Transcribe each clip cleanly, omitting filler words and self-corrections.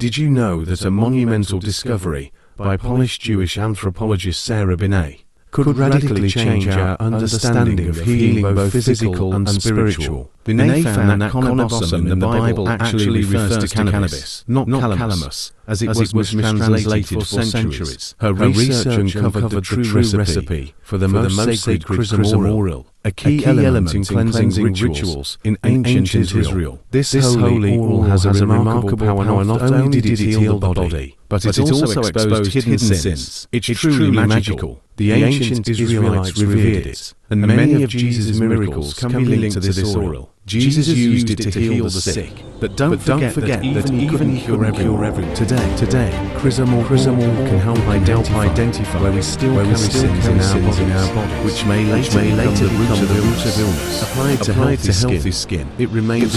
Did you know that a monumental discovery by Polish Jewish anthropologist Sara Benet could radically change our understanding of healing, both physical and spiritual? Benet found that kaneh-bosm in the Bible actually refers to cannabis, not calamus, as it was mistranslated for centuries. Her research uncovered the true recipe for the most sacred Chrism oil, a key element in cleansing rituals in ancient Israel. This holy oil has a remarkable power. Not only did it heal the body, but it also exposed hidden sins. It's truly magical. The ancient Israelites revered it, and many of Jesus' miracles can be linked to this oil. Jesus used it to heal the sick, but don't forget that even he couldn't cure everyone. Today, Chrism oil can help identify where we still carry sins in our body, which may later become the root of illness. Applied to healthy skin, it remains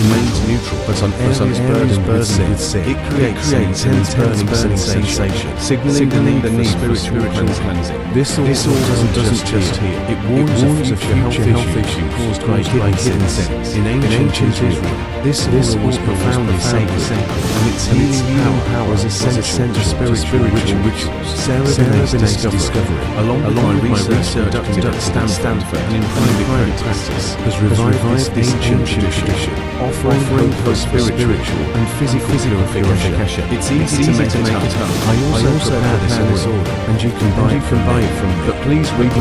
neutral, but on areas burdened with sin, it creates an intense burning sensation, signaling the need for spiritual cleansing. This oil doesn't just heal, it warns of future health issues caused by hidden sins. In ancient Israel, this oil was profoundly sacred, and its healing power was essential to spiritual rituals. Sara Benet's discovery, along with my research conducted at Stanford and in private practice, has revived this ancient tradition, offering hope for spiritual and physical purification. It's easy to make it up. I also prepare this oil, and you can buy it from me. But please read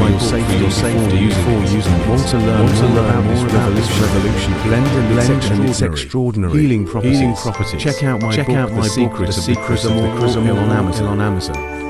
my safety before using it. Want to learn more about this revolution? Blend and its extraordinary healing properties. Check out my book, The Secret of the Chrism on Amazon.